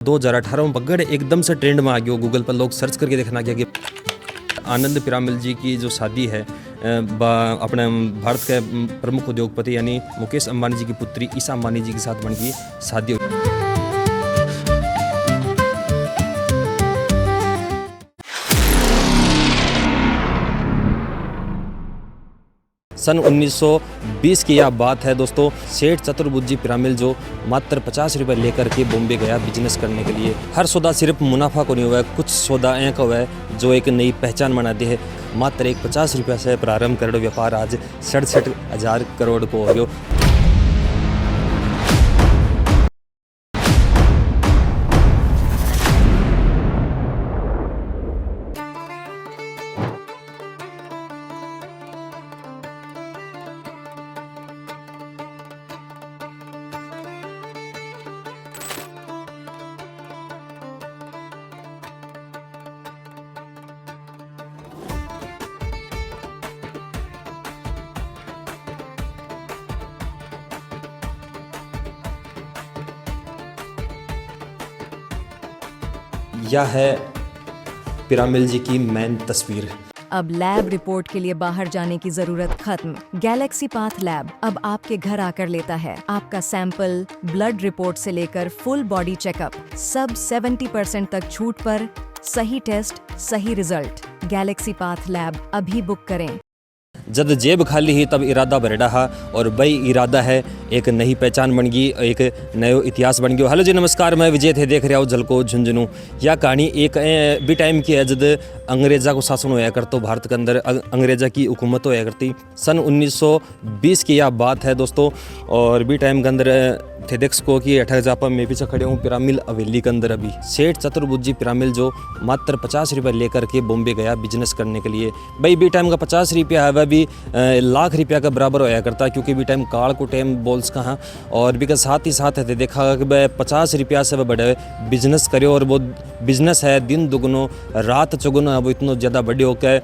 2018 में पकड़ एकदम से ट्रेंड में आ गया। गूगल पर लोग सर्च करके देखना गया कि आनंद पीरामल जी की जो शादी है अपने भारत के प्रमुख उद्योगपति यानी मुकेश अंबानी जी की पुत्री ईशा अंबानी जी के साथ बन की शादी हुई। सन 1920 की यह बात है दोस्तों। सेठ चतुर्भुज पीरामल जो मात्र 50 रुपये लेकर के बॉम्बे गया बिजनेस करने के लिए। हर सौदा सिर्फ मुनाफा को नहीं हुआ है, कुछ सौदा ऐसा हुआ है जो एक नई पहचान बनाते हैं। मात्र एक 50 रुपये से प्रारंभ कर व्यापार आज 67,000 करोड़ को हो गया। यह है पीरामल जी की मेन तस्वीर। अब लैब रिपोर्ट के लिए बाहर जाने की जरूरत खत्म। गैलेक्सी पाथ लैब अब आपके घर आकर लेता है आपका सैंपल, ब्लड रिपोर्ट से लेकर फुल बॉडी चेकअप, सब 70% तक छूट पर। सही टेस्ट, सही रिजल्ट। गैलेक्सी पाथ लैब अभी बुक करें। जब जेब खाली ही तब इरादा भरेड़ा हा और वही इरादा है एक नई पहचान बन गई, एक नयो इतिहास बन गया। हेलो जी नमस्कार, मैं विजय थे, देख रहा हूँ झलको झुंझुनू। यह कहानी एक भी टाइम की है जब अंग्रेजा को शासन होया करता भारत के अंदर, अंग्रेजा की हुकूमत होया करती। सन 1920 की यह बात है दोस्तों। और भी टाइम के अंदर थे देख सको कि 18 जापा मैं पीछे खड़े हूँ पीरामल हवेली के अंदर। अभी सेठ चतुर्भुज पीरामल जो मात्र 50 रुपये लेकर के बॉम्बे गया बिजनेस करने के लिए। भाई बी टाइम का 50 रुपया है वह भी लाख रुपया का बराबर होया करता, क्योंकि भी टाइम काल को टाइम बोल्स कहाँ। और भी साथ ही साथ है देखा कि वह 50 रुपया से वह बड़े बिजनेस करे, और वो बिजनेस है दिन दुगुनो रात चौगुनो, वो इतना ज़्यादा बड़े होकर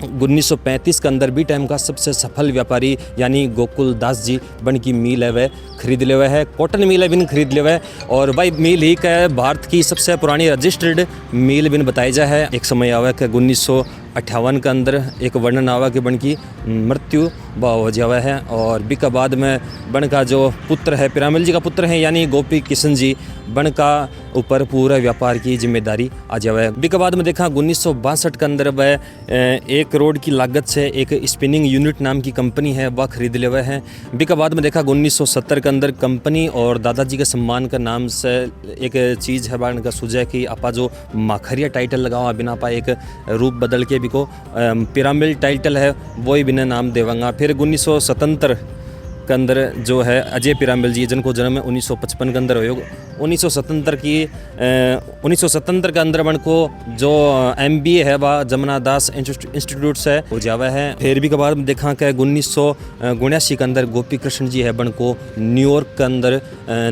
1935 के अंदर भी टाइम का सबसे सफल व्यापारी यानी गोकुल दास जी बन की मिल है वह खरीद ले हुआ है। कॉटन मिल है बिन खरीद ले हुआ है। और भाई मिल ही का भारत की सबसे पुरानी रजिस्टर्ड मिल बिन बताई जा है। एक समय आवा कि 1958 के अंदर एक वर्णन आवा कि बन की मृत्यु हो जावा है। और बी का बाद में बन का जो पुत्र है पीरामल जी का पुत्र है यानी गोपी किशन जी बन का ऊपर पूरा व्यापार की जिम्मेदारी आ जावा है। बी का बाद में देखा 1962 के अंदर वह 1 करोड़ की लागत से एक स्पिनिंग यूनिट नाम की कंपनी है वह खरीद ले हुए हैं। बी का बाद में देखा 1970 के अंदर कंपनी और दादाजी के सम्मान का नाम से एक चीज़ है बन का सुझा कि आपा जो माखरिया टाइटल लगाओ बिना आपा एक रूप बदल के भी को पीरामल टाइटल है वही बिना नाम देवांगा। फिर 1977 के अंदर जो है अजय पीरामल जी जिनको जन्म 1955 के अंदर हो 1977 के अंदर बन को जो MBA है वह जमुना दास इंस्टीट्यूट से हो जावा है। फिर भी के बाद देखा कि 1979 के अंदर गोपी कृष्ण जी है बन को न्यूयॉर्क के अंदर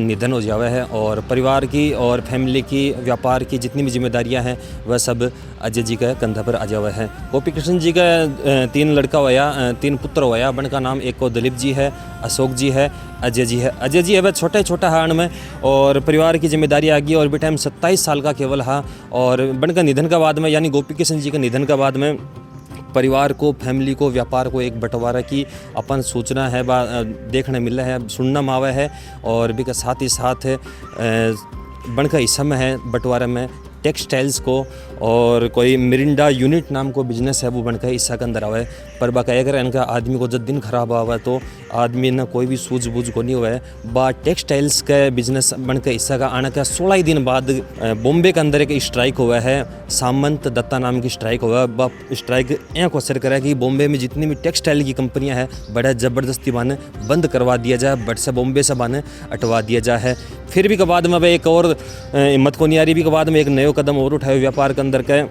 निधन हो जावा है। और परिवार की और फैमिली की व्यापार की जितनी भी जिम्मेदारियां हैं वह सब अजय जी के कंधा पर आ जावा है। गोपी कृष्ण जी का 3 लड़का होया, 3 पुत्र होया। बन का नाम एक को दिलीप जी है, अशोक जी है, अजय जी है। अजय जी है वह छोटा हाण में और परिवार की जिम्मेदारी आ गई। और भी टाइम 27 साल का केवल हा। और बन का निधन के बाद में यानी गोपी किशन जी के निधन के बाद में परिवार को, फैमिली को, व्यापार को एक बंटवारा की अपन सूचना है देखने मिल रहा है, सुनना में आवा है। और भी साथ ही साथ बन का हिस्सा में है बंटवारा में टेक्सटाइल्स को और कोई मिरिंडा यूनिट नाम को बिजनेस है वो बनकर हिस्सा के अंदर आवा है। पर बाकाया अगर इनका आदमी को जब दिन खराब हुआ है तो आदमी ना कोई भी सूझबूझ को नहीं हुआ है। बा टेक्सटाइल्स का बिजनेस बनकर हिस्सा का आने का 16 दिन बाद बॉम्बे के अंदर एक स्ट्राइक हुआ है, सामंत दत्ता नाम की स्ट्राइक हुआ है। बा स्ट्राइक यहाँ को असर करा कि बॉम्बे में जितनी भी टेक्सटाइल की कंपनियाँ हैं बड़ा ज़बरदस्ती बाने बंद करवा दिया जाए, बट से बॉम्बे से बाने हटवा दिया जाए है। फिर भी के बाद में एक और हिम्मत को नहीं आ रही, भी के बाद में एक नया कदम और उठाए व्यापार के अंदर के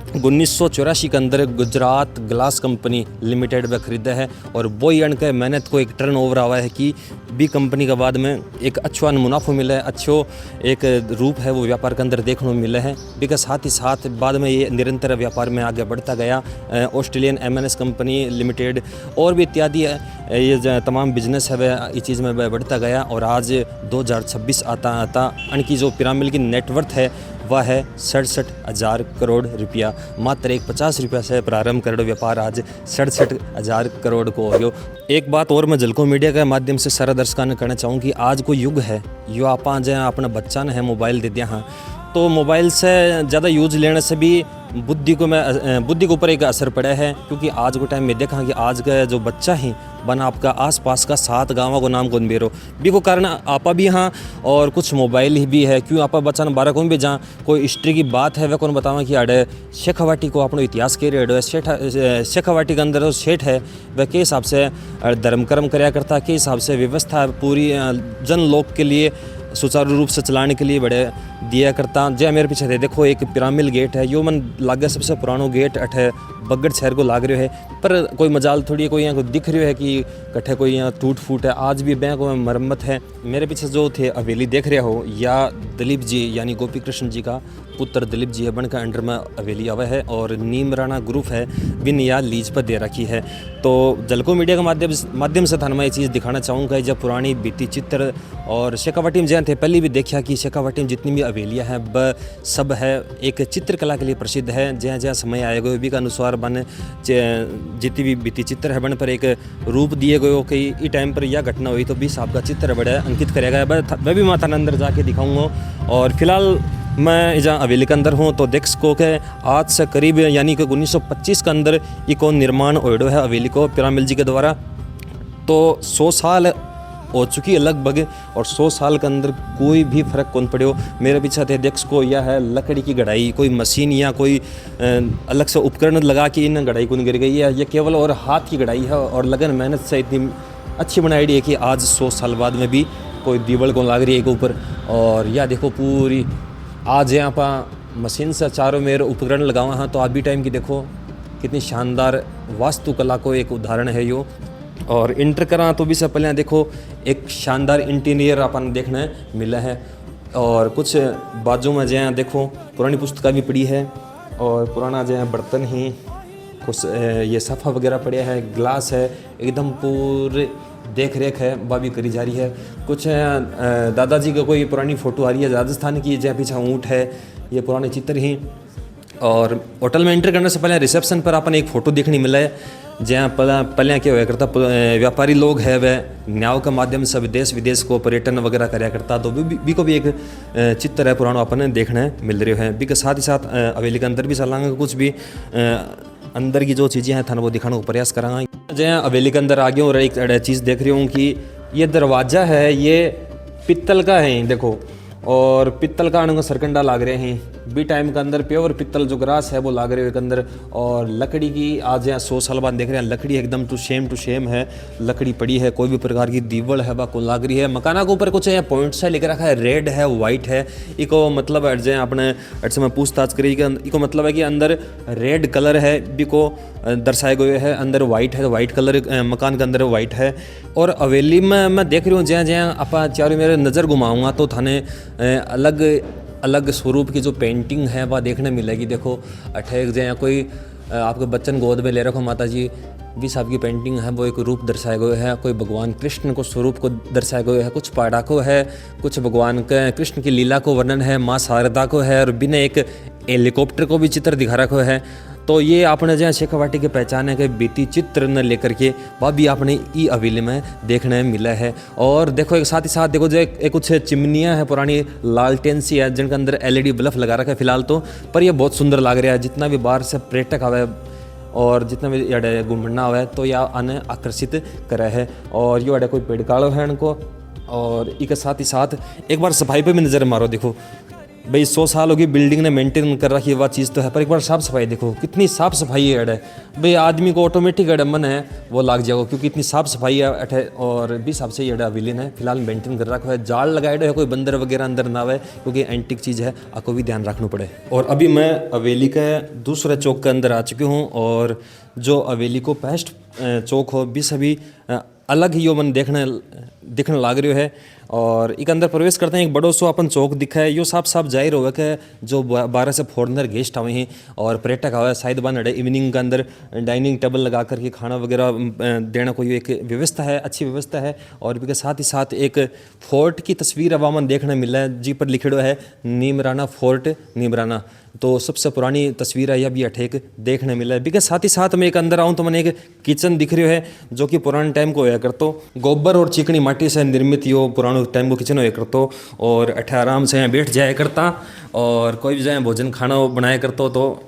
1984 के अंदर गुजरात ग्लास कंपनी लिमिटेड में खरीदा है और वही अण के मेहनत को एक टर्न ओवर आवा है कि बी कंपनी के बाद में एक अच्छा मुनाफो मिला है, अच्छो एक रूप है वो व्यापार के अंदर देखने को मिला है। बी के साथ ही साथ बाद में ये निरंतर व्यापार में आगे बढ़ता गया। ऑस्ट्रेलियन एमएनएस कंपनी लिमिटेड और भी इत्यादि ये तमाम बिजनेस है वह इस चीज़ में बढ़ता गया और आज 2026 आता अनकी जो पिरामिड की नेटवर्थ है वह है 67,000 करोड़ रुपया। मात्र एक 50 रुपया से प्रारंभ करोड़ व्यापार आज 67,000 करोड़ को हो गयो। एक बात और मैं झलको मीडिया के माध्यम से सारा दर्शकों ने कहना चाहूँ कि आज को युग है यो आप अपने बच्चा ने है मोबाइल दे दिया हाँ तो मोबाइल से ज़्यादा यूज लेने से भी बुद्धि के ऊपर एक असर पड़ा है, क्योंकि आज के टाइम में देखा कि आज का जो बच्चा है बना आपका आसपास का 7 गाँव को नाम कौन बेरो भी को कारण आपा भी हाँ और कुछ मोबाइल ही भी है क्यों आपा बच्चा बारह कौन भी जहाँ कोई हिस्ट्री की बात है वह कौन बतावा कि अड़े शेखावाटी को अपनो इतिहास के रेडो शेखावाटी के अंदर जो सेठ है वह के हिसाब से धर्म कर्म कराया करता, के हिसाब से व्यवस्था पूरी जन लोग के लिए सुचारू रूप से चलाने के लिए बड़े दिया करता। जय मेरे पीछे थे देखो एक पिरामिल गेट है यो मन लागे सबसे पुरानो गेट अठे बगड़ शहर को लाग रहा है, पर कोई मजाल थोड़ी है कोई यहाँ को दिख रही है कि कट्ठे कोई यहाँ टूट फूट है। आज भी बैंक में मरम्मत है। मेरे पीछे जो थे हवेली देख रहे हो या दिलीप जी यानी गोपी कृष्ण जी का पुत्र दिलीप जी है बन का अंडर में हवेली आवा है और नीम राणा ग्रुप है बिन या लीज पर दे रखी है। तो जलको मीडिया के माध्यम से थाना मैं ये चीज़ दिखाना चाहूँगा जब पुरानी बीती चित्र और शेखावाटी में जहाँ थे पहले भी देखा कि शेखावाटी में जितनी भी हवेलियाँ हैं ब सब है एक चित्रकला के लिए प्रसिद्ध है। जहाँ जहाँ समय आएगा भी के अनुसार बन जितनी भी बीती चित्र है बन पर एक रूप दिए गए कि इस टाइम पर यह घटना हुई तो 20 आपका चित्र बड़ा अंकित करेगा। मैं भी माथा अंदर जाके दिखाऊंगा और फिलहाल मैं जहाँ हवेली के अंदर हूँ तो देख सको के आज से करीब यानी कि 1925 के अंदर इको निर्माण होड़ो है हवेली को पिरामिल जी के द्वारा। तो 100 साल हो चुकी है लगभग और 100 साल के अंदर कोई भी फर्क कौन पड़ो। मेरे पीछे थे देख सको यह है लकड़ी की गढ़ाई, कोई मशीन या कोई अलग से उपकरण लगा के इन गढ़ाई कौन गिर गई है। यह केवल और हाथ की गढ़ाई है और लगन मेहनत से इतनी अच्छी बनाई है कि आज 100 साल बाद में भी कोई दीवार को लाग रही है के ऊपर। और यह देखो पूरी आज यहाँ पर मशीन से चारों मेरे उपकरण लगावा हाँ तो अभी टाइम की देखो कितनी शानदार वास्तुकला को एक उदाहरण है यो। और इंटर करा तो भी से पहले देखो एक शानदार इंटीरियर अपन देखने मिला है और कुछ बाजू में जहाँ देखो पुरानी पुस्तकें भी पड़ी है और पुराना जो है बर्तन ही कुछ ये सफ़ा वगैरह पड़े है, ग्लास है एकदम पूरे देख रेख है वह भी करी जा रही है। कुछ दादाजी का कोई पुरानी फ़ोटो आ रही है राजस्थान की जहाँ पीछे ऊँट है ये पुराने चित्र ही। और होटल में एंटर करने से पहले रिसेप्शन पर अपन एक फ़ोटो देखने मिला है जहाँ पहले क्या हुआ करता व्यापारी लोग है वह न्याव के माध्यम से देश विदेश को पर्यटन वगैरह कराया करता। तो भी को भी एक चित्र है पुराना अपन देखने मिल रहे हैं। भी के साथ ही साथ हवेली के अंदर भी चलांगे कुछ भी अंदर की जो चीज़ें हैं थाना वो दिखाने को प्रयास करांगा। जहाँ हवेली के अंदर आ गया और एक चीज़ देख रही हूँ कि ये दरवाज़ा है ये पित्तल का है देखो और पित्तल का अणु सरकंडा लाग रहे हैं बी टाइम के अंदर प्योर पित्तल जो ग्रास है वो लाग रहे हैं के अंदर। और लकड़ी की आज यहाँ 100 साल बाद देख रहे हैं लकड़ी एकदम टू सेम है लकड़ी पड़ी है, कोई भी प्रकार की दीवार है वह को लाग रही है। मकाना के ऊपर कुछ पॉइंट्स है लेकर रखा है रेड है वाइट है इको मतलब अर्जे आपने अर्ज में पूछताछ करी इको मतलब है कि अंदर रेड कलर है बी को दर्शाए गए है, अंदर वाइट है वाइट कलर मकान के अंदर वाइट है। और हवेली में मैं देख रही हूँ जहाँ जहाँ आप चारों मेरे नज़र घुमाऊँगा तो थाने अलग अलग स्वरूप की जो पेंटिंग है वह देखने मिलेगी। देखो अठे जहाँ कोई आपके बच्चन गोद में ले रखो माता जी भी साहब की पेंटिंग है वो एक रूप दर्शाए गए है, कोई भगवान कृष्ण को स्वरूप को दर्शाए गए है, कुछ पहाड़ा को है, कुछ भगवान के कृष्ण की लीला को वर्णन है, माँ शारदा को है और बिना एक हेलीकॉप्टर को भी चित्र दिखा रखा है। तो ये आपने जहाँ शेखावाटी के पहचाने के बीती चित्र न लेकर के वह भी आपने ई हवेली में देखने मिला है। और देखो एक साथ ही साथ देखो जो एक कुछ चिमनियाँ हैं पुरानी लालटेन सी है जिनके अंदर LED बल्ब लगा रखा है फिलहाल तो, पर ये बहुत सुंदर लग रहा है। जितना भी बाहर से पर्यटक आवे और जितना भी ये घूमना हुआ है तो यह आने आकर्षित करे है। और ये कोई पेड़ कालो है इनको। और इसके साथ ही साथ एक बार सफाई पे भी नज़र मारो देखो भाई 100 साल होगी बिल्डिंग ने मेंटेन कर रखी है वह चीज़ तो है, पर एक बार साफ सफाई देखो कितनी साफ सफाई है अड़े। भाई आदमी को ऑटोमेटिक अड़े मन है वो लाग जाएगा, क्योंकि इतनी साफ सफाई है अठे। और भी हिसाब से ये अड़ा विलेन है फिलहाल मेंटेन कर रखा है। जाल लगाए है, कोई बंदर वगैरह अंदर ना आवे, क्योंकि एंटिक चीज़ है, आपको भी ध्यान रखना पड़े। और अभी मैं हवेली के दूसरे चौक के अंदर आ चुकी हूँ, और जो हवेली को पेस्ट चौक हो भी सभी अलग ही यो मन दिखने लाग रही है। और एक अंदर प्रवेश करते हैं, एक बड़ो सो अपन चौक दिखा है। यो साफ साफ जाहिर होगा कि जो 12 से फॉरनर गेस्ट आए हैं और पर्यटक आए शायद बन रहे इवनिंग के अंदर डाइनिंग टेबल लगा करके खाना वगैरह देना कोई एक व्यवस्था है, अच्छी व्यवस्था है। और भी साथ ही साथ एक फोर्ट की तस्वीर अब मन देखने मिल रहा है, जी पर लिखा है नीमराना फोर्ट नीमराना। तो सबसे पुरानी तस्वीर है यह भी अठेक देखने मिला है। बिकॉज साथ ही साथ मैं एक अंदर आऊँ तो मैंने एक किचन दिख रही है, जो कि पुराने टाइम को होया करतो, गोबर और चिकनी माटी से निर्मित यो पुराने टाइम को किचन होया करतो। और अठे आराम से यहाँ बैठ जाया करता, और कोई भी जाए भोजन खाना बनाया करतो तो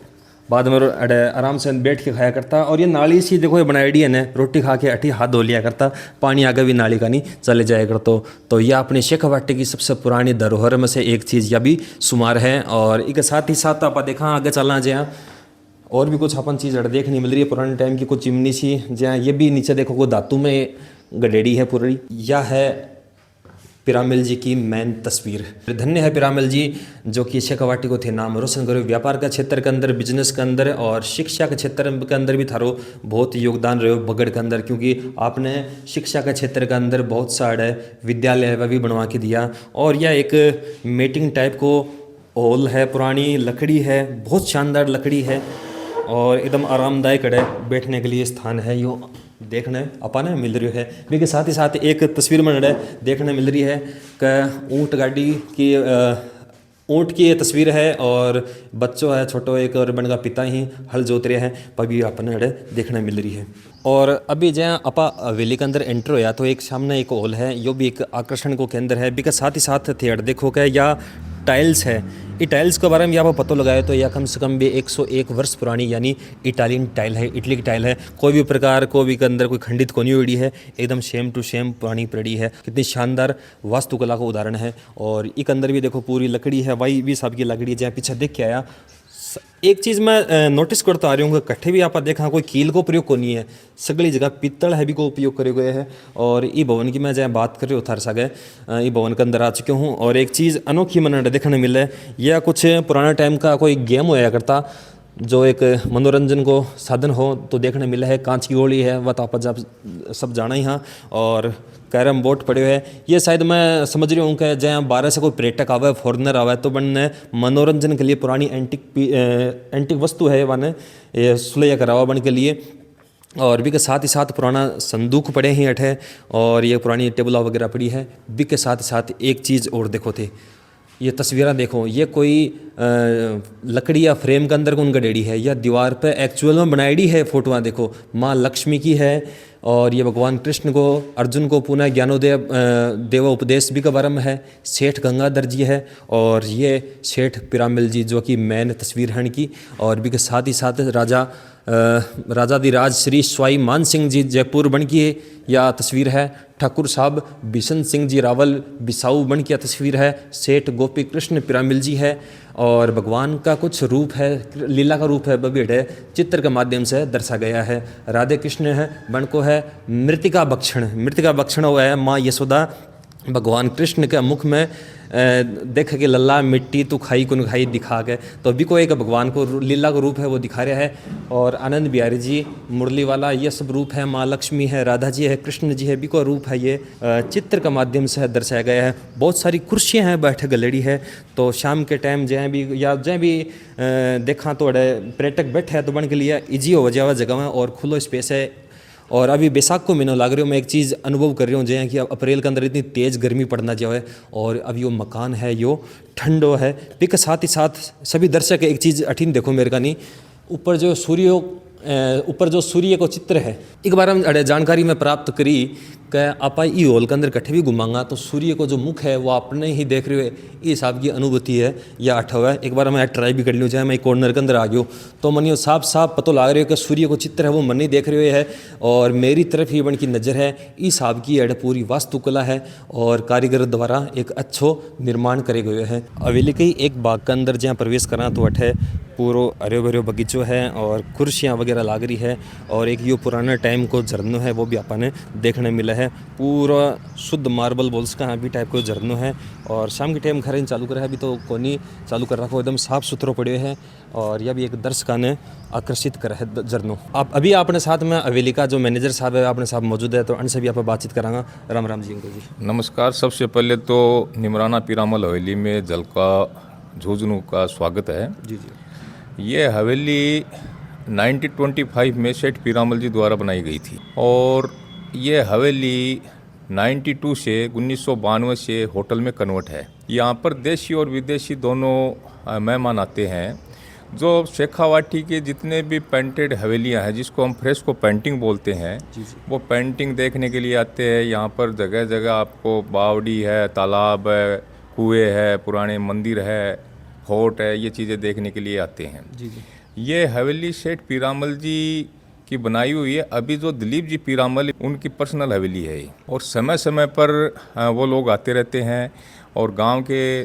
बाद में अड़े आराम से बैठ के खाया करता। और ये नाली सी देखो ये बनाई है ना, रोटी खा के अठी हाथ धो लिया करता, पानी आगे भी नाली का नहीं चले जाया करतो। तो यह अपने शेखावाटी की सबसे पुरानी धरोहर में से एक चीज़ यह भी शुमार है। और एक साथ ही साथ आप देखा आगे चलना जहाँ और भी कुछ अपन चीज़ देखने मिल रही है पुराने टाइम की, कुछ चिमनी सी जहाँ ये भी नीचे देखो को धातु में गडेड़ी है पूरी। यह है पिरामिल जी की मेन तस्वीर। धन्य है पिरामिल जी जो कि शेखावाटी को थे नाम रोशन करो, व्यापार का क्षेत्र के अंदर, बिजनेस के अंदर और शिक्षा के क्षेत्र के अंदर भी थारो बहुत योगदान रहे बगड़ के अंदर, क्योंकि आपने शिक्षा के क्षेत्र के अंदर बहुत सारे विद्यालय वह भी बनवा के दिया। और यह एक मीटिंग टाइप को हॉल है, पुरानी लकड़ी है, बहुत शानदार लकड़ी है और एकदम आरामदायक है बैठने के लिए स्थान है। यो देखने अपन मिल रही है। लेकिन साथ ही साथ एक तस्वीर में देखने मिल रही है कि ऊँट गाड़ी की ऊँट की ये तस्वीर है और बच्चों है छोटो एक और बन का पिता ही हल जोत रहे हैं, पर भी अपन देखने मिल रही है। और अभी जहाँ अपा हवेली के अंदर एंटर होया तो एक सामने एक हॉल है, यो भी एक आकर्षण को केंद्र है। बिकॉज साथ ही साथ थिएटर देखो क्या या टाइल्स है, ये टाइल्स के बारे में यहाँ पर पता लगाए तो यह कम से कम भी 101 वर्ष पुरानी यानी इटालियन टाइल है, इटली की टाइल है। कोई भी प्रकार को भी के अंदर कोई खंडित को नहीं हुई है, एकदम सेम टू सेम पुरानी पड़ी है। कितनी शानदार वास्तुकला का उदाहरण है। और एक अंदर भी देखो पूरी लकड़ी है, वही भी सब की लकड़ी है। जहाँ पीछे देख के आया एक चीज़ मैं नोटिस करता आ रही हूँ, कट्ठे भी आप देखा कोई कील को प्रयोग को नहीं है, सगली जगह पित्तल है भी को उपयोग करे गए हैं। और ई भवन की मैं जहाँ बात कर रही हूँ थार सागे ई भवन के अंदर आ चुके हूँ। और एक चीज़ अनोखी मन देखने मिले, यह कुछ पुराने टाइम का कोई गेम होया करता जो एक मनोरंजन को साधन हो तो देखने मिला है। कांच की गोली है वह तो आप सब जाना ही हाँ। और कैरम बोर्ड पड़े हुए हैं, ये शायद मैं समझ रही हूँ कि जहाँ 12 से कोई पर्यटक आवे फॉरनर आवे तो बनने मनोरंजन के लिए पुरानी एंटिक वस्तु है वन ये सुलैया करावा बन के लिए। और भी के साथ ही साथ पुराना संदूक पड़े हैं अठे, और ये पुरानी टेबल वगैरह पड़ी है। भी के साथ ही साथ एक चीज़ और देखो थे, ये तस्वीरें देखो, ये कोई लकड़ी या फ्रेम के अंदर कौन गडेड़ी है, या दीवार पे एक्चुअल में बनाईडी है। फोटोआँ देखो माँ लक्ष्मी की है, और ये भगवान कृष्ण को अर्जुन को पुनः ज्ञानोदय देव उपदेश भी के बारे में है। सेठ गंगाधर जी है और ये सेठ पिरामिल जी जो कि मेन तस्वीर है इनकी। और भी के साथ ही साथ राजाधिराज श्री स्वाई मान सिंह जी जयपुर बन की या तस्वीर है। ठाकुर साहब बिशन सिंह जी रावल बिसाऊ बन की तस्वीर है। सेठ गोपी कृष्ण पिरामिल जी है। और भगवान का कुछ रूप है, लीला का रूप है, बबीड है, चित्र के माध्यम से दर्शा गया है। राधे कृष्ण है बन को है मृतिका भक्षण हुआ है माँ यशोदा भगवान कृष्ण के मुख में देख के लल्ला मिट्टी तू खाई कुन खाई दिखा के, तो अभी को एक भगवान को लीला का रूप है वो दिखा रहा है। और आनंद बिहारी जी मुरली वाला ये सब रूप है। माँ लक्ष्मी है, राधा जी है, कृष्ण जी है, भी को रूप है ये चित्र के माध्यम से दर्शाया गया है। बहुत सारी कुर्सियाँ हैं बैठे गलेड़ी है। तो शाम के टाइम जहाँ भी या जहाँ भी देखा तो पर्यटक बैठे हैं तो बन के लिए ईजी हो जावा जगह में और खुलो स्पेस है। और अभी बैसाख को महीना लाग रही हूँ, मैं एक चीज़ अनुभव कर रही हूँ जैसे कि अब अप्रैल के अंदर इतनी तेज़ गर्मी पड़ना जाए और अभी वो मकान है यो ठंडो है। लेकिन साथ ही साथ सभी दर्शक एक चीज़ अठीन देखो मेरे का नहीं, ऊपर जो सूर्य ऊपर जो सूर्य को चित्र है एक बार हम जानकारी में प्राप्त करी कि आप ई हॉल के अंदर कट्ठे भी घुमांगा तो सूर्य को जो मुख है वो आपने ही देख रहे हो ये हिसाब की अनुभूति है या अठ हुआ है। एक बार मैं ट्राई भी कर लियो चाहे मैं कॉर्नर के अंदर आ गयो तो मनियो साफ साफ पता लग रही हो कि सूर्य को चित्र है वो मन नहीं देख रहे हुए है और मेरी तरफ ही बन की नज़र है। इस हिसाब की अड़ पूरी वास्तुकला है और कारीगर द्वारा एक अच्छो निर्माण करे गए है। हवेली के एक बाग के अंदर जहाँ प्रवेश करा तो अठे पूरो हरे भरे बगीचो है और कुर्सियाँ वगैरह लाग रही है और एक यो पुराना टाइम को झरनो है वो भी अपन देखने मिला है। पूरा शुद्ध मार्बल बॉल्स का भी टाइप को झरनो है और शाम के टाइम घर चालू करा है अभी तो कोनी चालू कर रखा एकदम साफ सुथरो पड़े है और यह भी एक दर्शक ने आकर्षित करा है झरनो। आप अभी अपने साथ में हवेली का जो मैनेजर साहब है अपने साथ मौजूद है तो उनसे भी आप बातचीत करांगा। राम राम जी अंकल जी। नमस्कार। सबसे पहले तो निमराना पीरामल हवेली में जल का झुंझुनू का स्वागत है। जी जी। ये हवेली 1925 में सेठ पीरामल जी द्वारा बनाई गई थी और ये हवेली 92 से 1992 से होटल में कन्वर्ट है। यहाँ पर देशी और विदेशी दोनों मेहमान आते हैं। जो शेखावाटी के जितने भी पेंटेड हवेलियाँ हैं जिसको हम फ्रेस्को पेंटिंग बोलते हैं वो पेंटिंग देखने के लिए आते हैं। यहाँ पर जगह जगह आपको बावड़ी है, तालाब है, कुएँ है, पुराने मंदिर है, फोर्ट है, ये चीज़ें देखने के लिए आते हैं। जी जी। ये हवेली सेठ पीरामल जी की बनाई हुई है। अभी जो दिलीप जी पीरामल उनकी पर्सनल हवेली है और समय समय पर वो लोग आते रहते हैं और गांव के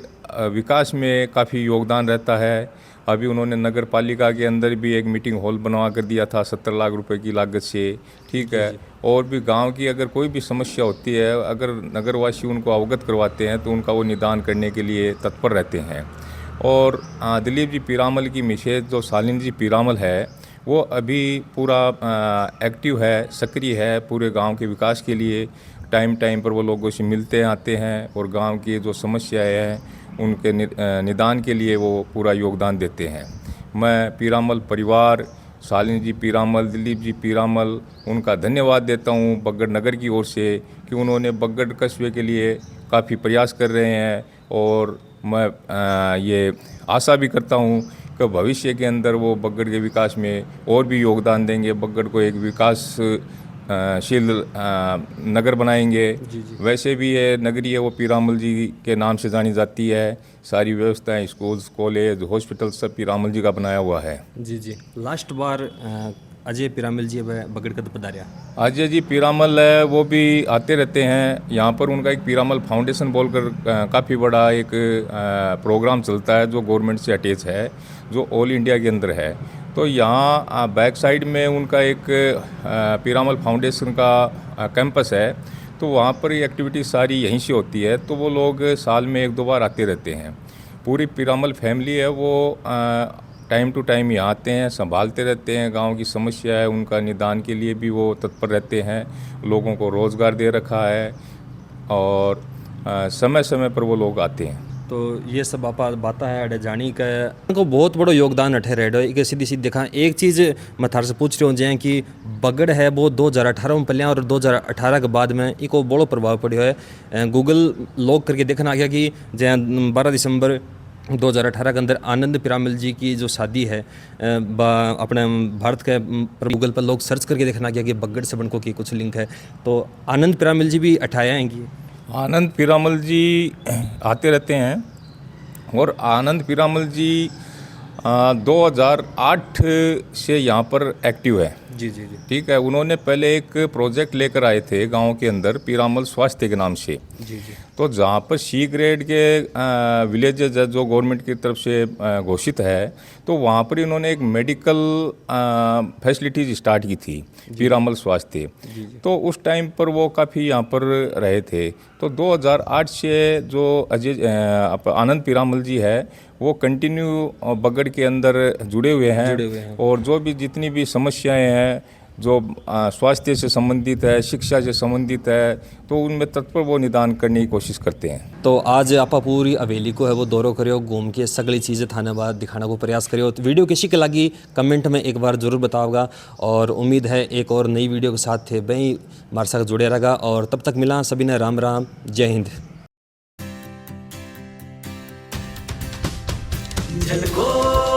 विकास में काफ़ी योगदान रहता है। अभी उन्होंने नगर पालिका के अंदर भी एक मीटिंग हॉल बनवा कर दिया था 70 लाख रुपए की लागत से। ठीक है। और भी गांव की अगर कोई भी समस्या होती है अगर नगरवासी उनको अवगत करवाते हैं तो उनका वो निदान करने के लिए तत्पर रहते हैं। और दिलीप जी पीरामल की मिसेज जो शालिनी जी पीरामल है वो अभी पूरा एक्टिव है, सक्रिय है पूरे गांव के विकास के लिए। टाइम टाइम पर वो लोगों से मिलते आते हैं और गांव की जो समस्याएं हैं उनके निदान के लिए वो पूरा योगदान देते हैं। मैं पीरामल परिवार, शालिनी जी पीरामल, दिलीप जी पीरामल उनका धन्यवाद देता हूँ बग्गड़ नगर की ओर से कि उन्होंने बग्गड़ कस्बे के लिए काफ़ी प्रयास कर रहे हैं और मैं ये आशा भी करता हूँ कि भविष्य के अंदर वो बग्गड़ के विकास में और भी योगदान देंगे, बग्गड़ को एक विकासशील नगर बनाएंगे। वैसे भी ये नगरी है वो पीरामल जी के नाम से जानी जाती है। सारी व्यवस्थाएं, स्कूल्स, कॉलेज, हॉस्पिटल सब पीरामल जी का बनाया हुआ है। जी जी। लास्ट बार अजय पीरामल जी बगड़ कद पधारिया। अजय जी पीरामल है वो भी आते रहते हैं। यहाँ पर उनका एक पीरामल फाउंडेशन बोलकर काफ़ी बड़ा एक प्रोग्राम चलता है जो गवर्नमेंट से अटैच है, जो ऑल इंडिया के अंदर है। तो यहाँ बैक साइड में उनका एक पीरामल फाउंडेशन का कैंपस है तो वहाँ पर ये एक्टिविटी सारी यहीं से होती है। तो वो लोग साल में 1-2 बार आते रहते हैं। पूरी पीरामल फैमिली है वो टाइम टू टाइम यहाँ आते हैं, संभालते रहते हैं। गांव की समस्या है उनका निदान के लिए भी वो तत्पर रहते हैं। लोगों को रोज़गार दे रखा है और समय समय पर वो लोग आते हैं। तो ये सब आप बाता है अड़े जानी का उनको बहुत बड़ो योगदान अठे रेडो। एक सीधी सीधी देखा एक चीज़ मैं थार से पूछ रही हूँ जैसे कि बगड़ है वो 2018 में पलिया और 2018 के बाद में इको बड़ो प्रभाव पड़ो है। गूगल लॉग करके देखना आ गया कि जहाँ 12 दिसंबर 2018 के अंदर आनंद पीरामल जी की जो शादी है अपने भारत के गूगल पर लोग सर्च करके देखना गया कि बग्गड़ से बनको की कुछ लिंक है तो आनंद पीरामल जी भी अठाया हैं कि आनंद पीरामल जी आते रहते हैं और आनंद पीरामल जी 2008 से यहाँ पर एक्टिव है। जी जी जी। ठीक है। उन्होंने पहले एक प्रोजेक्ट लेकर आए थे गांव के अंदर पीरामल स्वास्थ्य के नाम से। जी जी। तो जहाँ पर सी ग्रेड के विलेजेज जो गवर्नमेंट की तरफ से घोषित है तो वहाँ पर इन्होंने एक मेडिकल फैसिलिटीज स्टार्ट की थी पीरामल स्वास्थ्य। तो उस टाइम पर वो काफ़ी यहाँ पर रहे थे। तो 2008 से जो आनंद पीरामल जी है वो कंटिन्यू बग्गड़ के अंदर जुड़े हुए हैं और जो भी जितनी भी समस्याएं हैं जो स्वास्थ्य से संबंधित है, शिक्षा से संबंधित है तो उनमें तत्पर वो निदान करने की कोशिश करते हैं। तो आज आप पूरी हवेली को है वो दौरो करियो, घूम के सगली चीज़ें थाने बाद दिखाने को प्रयास करियो। तो वीडियो किसी के लगी कमेंट में एक बार ज़रूर बताओगा और उम्मीद है एक और नई वीडियो के साथ थे भाई हमारे साथ जुड़े रहेगा और तब तक मिला सभी ने राम राम, जय हिंद। झलको